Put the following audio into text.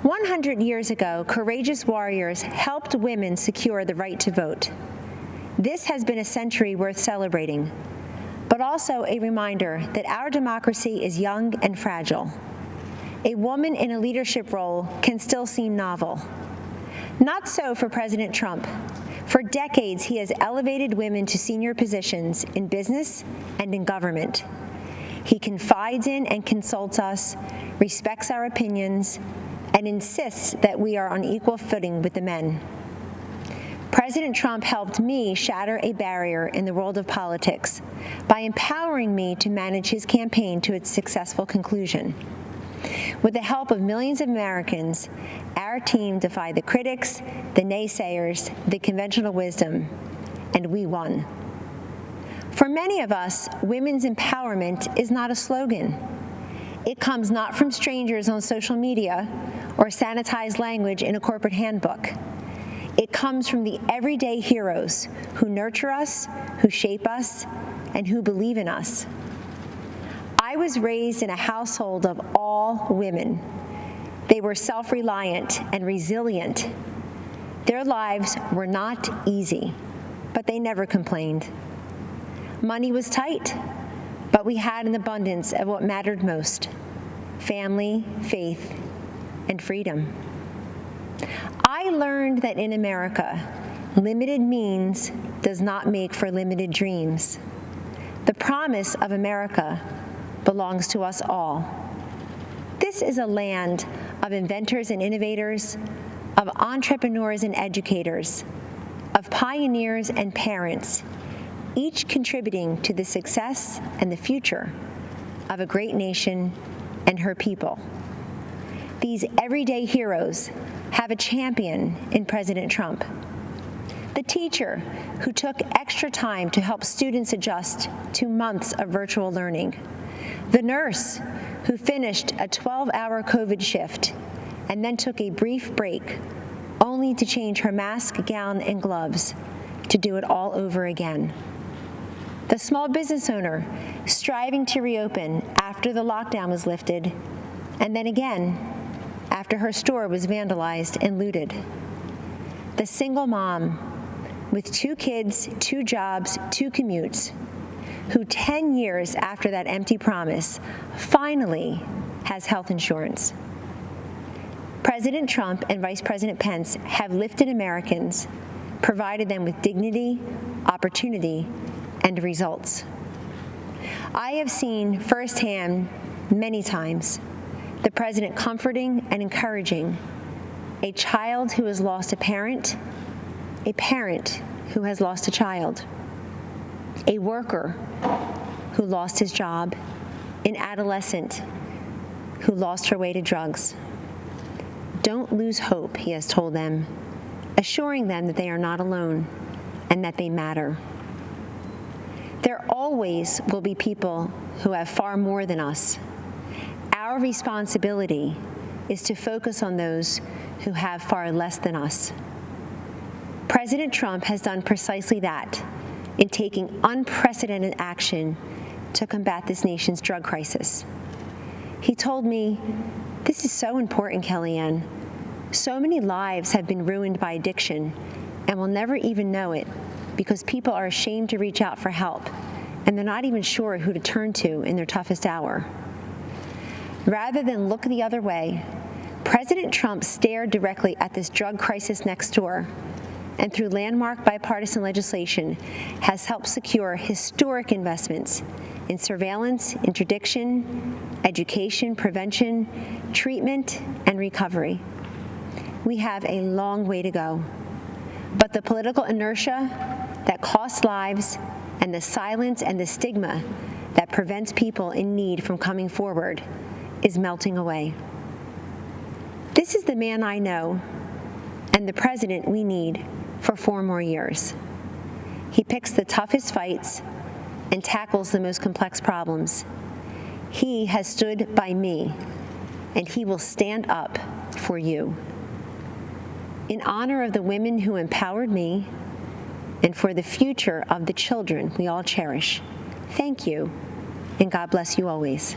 100 years ago, courageous warriors helped women secure the right to vote. This has been a century worth celebrating, but also a reminder that our democracy is young and fragile. A woman in a leadership role can still seem novel. Not so for President Trump. For decades, he has elevated women to senior positions in business and in government. He confides in and consults us, respects our opinions, and insists that we are on equal footing with the men. President Trump helped me shatter a barrier in the world of politics by empowering me to manage his campaign to its successful conclusion. With the help of millions of Americans, our team defied the critics, the naysayers, the conventional wisdom, and we won. For many of us, women's empowerment is not a slogan. It comes not from strangers on social media or sanitized language in a corporate handbook. It comes from the everyday heroes who nurture us, who shape us, and who believe in us. I was raised in a household of all women. They were self-reliant and resilient. Their lives were not easy, but they never complained. Money was tight, but we had an abundance of what mattered most: family, faith, and freedom. I learned that in America, limited means does not make for limited dreams. The promise of America belongs to us all. This is a land of inventors and innovators, of entrepreneurs and educators, of pioneers and parents, each contributing to the success and the future of a great nation and her people. These everyday heroes have a champion in President Trump. The teacher who took extra time to help students adjust to months of virtual learning. The nurse who finished a 12-hour COVID shift and then took a brief break, only to change her mask, gown, and gloves to do it all over again. The small business owner striving to reopen after the lockdown was lifted, and then again after her store was vandalized and looted. The single mom with 2 kids, 2 jobs, 2 commutes, who 10 years after that empty promise finally has health insurance. President Trump and Vice President Pence have lifted Americans, provided them with dignity, opportunity, and results. I have seen firsthand many times the president comforting and encouraging a child who has lost a parent who has lost a child, a worker who lost his job, an adolescent who lost her way to drugs. Don't lose hope, he has told them, assuring them that they are not alone and that they matter. There always will be people who have far more than us. Our responsibility is to focus on those who have far less than us. President Trump has done precisely that in taking unprecedented action to combat this nation's drug crisis. He told me, "This is so important, Kellyanne. So many lives have been ruined by addiction and will never even know it because people are ashamed to reach out for help, and they're not even sure who to turn to in their toughest hour." Rather than look the other way, President Trump stared directly at this drug crisis next door, and through landmark bipartisan legislation has helped secure historic investments in surveillance, interdiction, education, prevention, treatment, and recovery. We have a long way to go, but the political inertia that costs lives and the silence and the stigma that prevents people in need from coming forward is melting away. This is the man I know and the president we need for 4 more years. He picks the toughest fights and tackles the most complex problems. He has stood by me, and he will stand up for you. In honor of the women who empowered me and for the future of the children we all cherish, thank you, and God bless you always.